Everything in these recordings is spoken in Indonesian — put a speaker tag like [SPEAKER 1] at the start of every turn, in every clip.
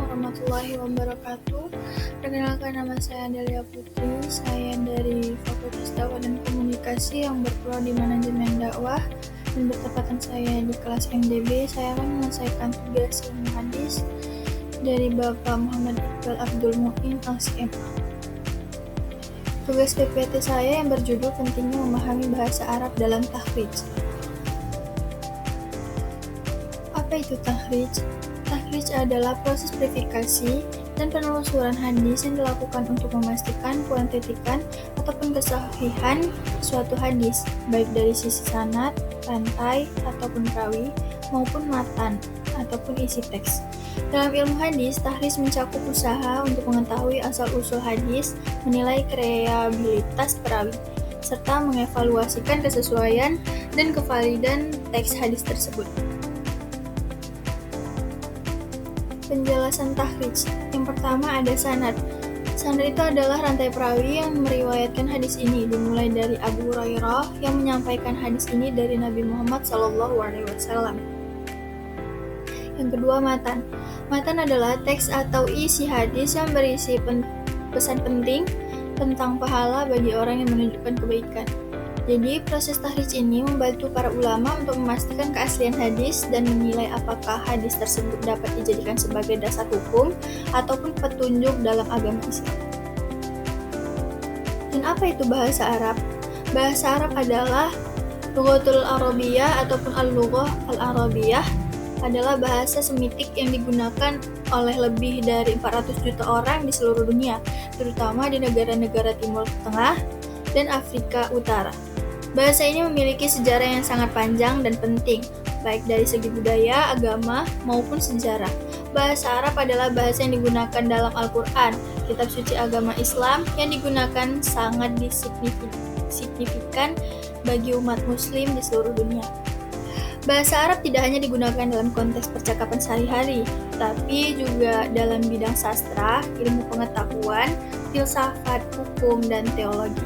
[SPEAKER 1] warahmatullahi wabarakatuh. Perkenalkan, nama saya Delia Putri. Saya dari Fakultas Dakwah dan Komunikasi yang berprodi Manajemen Dakwah dan bertepatan saya di kelas MDB. Saya akan menyelesaikan tugas ilmu hadis dari Bapak Muhammad Iqbal Abdul Mu'in LCMA. Tugas PPT saya yang berjudul pentingnya memahami bahasa Arab dalam takhrij. Apa itu takhrij? Takhrij adalah proses verifikasi dan penelusuran hadis yang dilakukan untuk memastikan kuantitikan ataupun kesahihan suatu hadis, baik dari sisi sanad, rantai, ataupun rawi, maupun matan, ataupun isi teks. Dalam ilmu hadis, takhrij mencakup usaha untuk mengetahui asal-usul hadis, menilai reliabilitas perawi, serta mengevaluasikan kesesuaian dan kevalidan teks hadis tersebut. Penjelasan takhrij. Yang pertama ada sanad. Sanad itu adalah rantai perawi yang meriwayatkan hadis ini, dimulai dari Abu Hurairah yang menyampaikan hadis ini dari Nabi Muhammad SAW. Yang kedua, matan. Matan adalah teks atau isi hadis yang berisi pesan penting tentang pahala bagi orang yang menunjukkan kebaikan. Jadi, proses takhrij ini membantu para ulama untuk memastikan keaslian hadis dan menilai apakah hadis tersebut dapat dijadikan sebagai dasar hukum ataupun petunjuk dalam agama Islam. Dan apa itu bahasa Arab? Bahasa Arab adalah Lughatul Arabiyyah ataupun Al-Lughah Al-Arabiyyah adalah bahasa semitik yang digunakan oleh lebih dari 400 juta orang di seluruh dunia, terutama di negara-negara Timur Tengah dan Afrika Utara. Bahasa ini memiliki sejarah yang sangat panjang dan penting, baik dari segi budaya, agama, maupun sejarah. Bahasa Arab adalah bahasa yang digunakan dalam Al-Quran, kitab suci agama Islam yang digunakan sangat signifikan bagi umat muslim di seluruh dunia. Bahasa Arab tidak hanya digunakan dalam konteks percakapan sehari-hari, tapi juga dalam bidang sastra, ilmu pengetahuan, filsafat, hukum, dan teologi.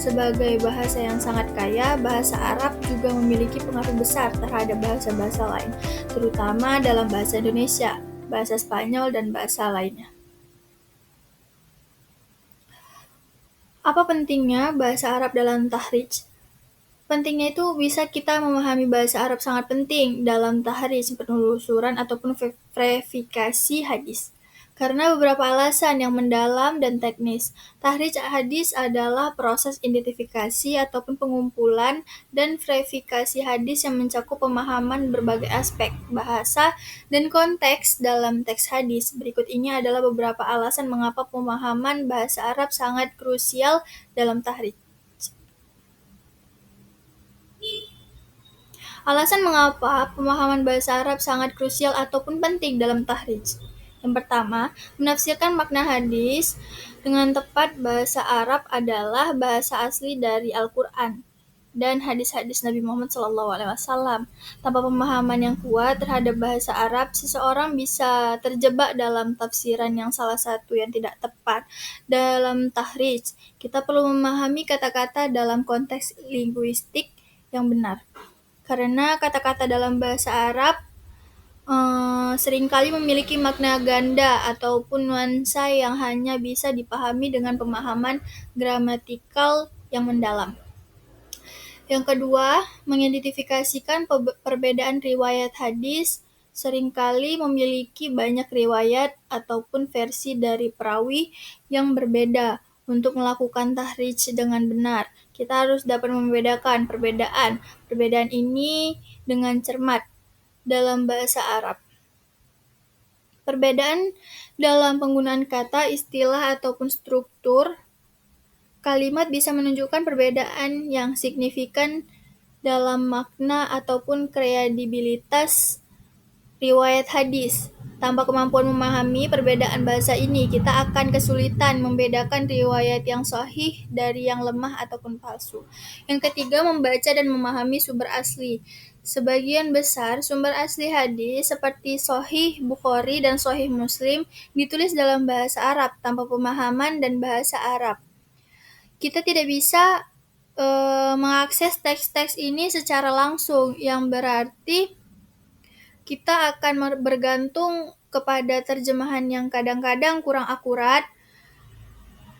[SPEAKER 1] Sebagai bahasa yang sangat kaya, bahasa Arab juga memiliki pengaruh besar terhadap bahasa-bahasa lain, terutama dalam bahasa Indonesia, bahasa Spanyol, dan bahasa lainnya. Apa pentingnya bahasa Arab dalam takhrij? Pentingnya itu bisa kita memahami bahasa Arab sangat penting dalam takhrij, penelusuran, ataupun verifikasi hadis. Karena beberapa alasan yang mendalam dan teknis. Takhrij hadis adalah proses identifikasi ataupun pengumpulan dan verifikasi hadis yang mencakup pemahaman berbagai aspek, bahasa, dan konteks dalam teks hadis. Berikut ini adalah beberapa alasan mengapa pemahaman bahasa Arab sangat krusial dalam takhrij. Alasan mengapa pemahaman bahasa Arab sangat krusial ataupun penting dalam takhrij. Yang pertama, menafsirkan makna hadis dengan tepat. Bahasa Arab adalah bahasa asli dari Al-Quran dan hadis-hadis Nabi Muhammad SAW. Tanpa pemahaman yang kuat terhadap bahasa Arab, seseorang bisa terjebak dalam tafsiran yang salah satu yang tidak tepat. Dalam takhrij, kita perlu memahami kata-kata dalam konteks linguistik yang benar. Karena kata-kata dalam bahasa Arab seringkali memiliki makna ganda ataupun nuansa yang hanya bisa dipahami dengan pemahaman gramatikal yang mendalam. Yang kedua, mengidentifikasikan perbedaan riwayat hadis. Seringkali memiliki banyak riwayat ataupun versi dari perawi yang berbeda. Untuk melakukan takhrij dengan benar, kita harus dapat membedakan perbedaan ini dengan cermat dalam bahasa Arab. Perbedaan dalam penggunaan kata, istilah, ataupun struktur kalimat bisa menunjukkan perbedaan yang signifikan dalam makna ataupun kredibilitas riwayat hadis. Tanpa kemampuan memahami perbedaan bahasa ini, kita akan kesulitan membedakan riwayat yang sahih dari yang lemah ataupun palsu. Yang ketiga, membaca dan memahami sumber asli. Sebagian besar sumber asli hadis seperti Sahih Bukhari dan Sahih Muslim ditulis dalam bahasa Arab. Tanpa pemahaman dan bahasa Arab, kita tidak bisa mengakses teks-teks ini secara langsung, yang berarti kita akan bergantung kepada terjemahan yang kadang-kadang kurang akurat,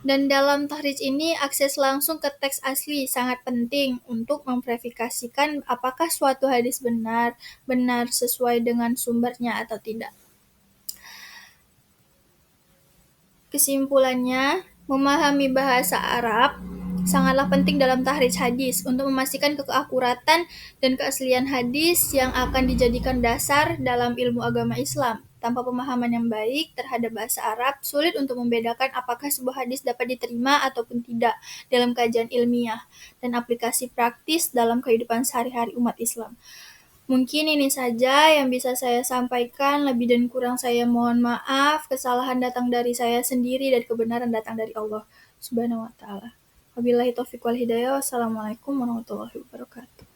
[SPEAKER 1] dan dalam tahrij ini akses langsung ke teks asli sangat penting untuk memverifikasikan apakah suatu hadis benar sesuai dengan sumbernya atau tidak. Kesimpulannya, memahami bahasa Arab sangatlah penting dalam tahrij hadis untuk memastikan keakuratan dan keaslian hadis yang akan dijadikan dasar dalam ilmu agama Islam. Tanpa pemahaman yang baik terhadap bahasa Arab, sulit untuk membedakan apakah sebuah hadis dapat diterima ataupun tidak dalam kajian ilmiah dan aplikasi praktis dalam kehidupan sehari-hari umat Islam. Mungkin ini saja yang bisa saya sampaikan, lebih dan kurang saya mohon maaf, kesalahan datang dari saya sendiri dan kebenaran datang dari Allah Subhanahu wa Ta'ala. Wabillahi taufiq wal hidayah, wassalamualaikum warahmatullahi wabarakatuh.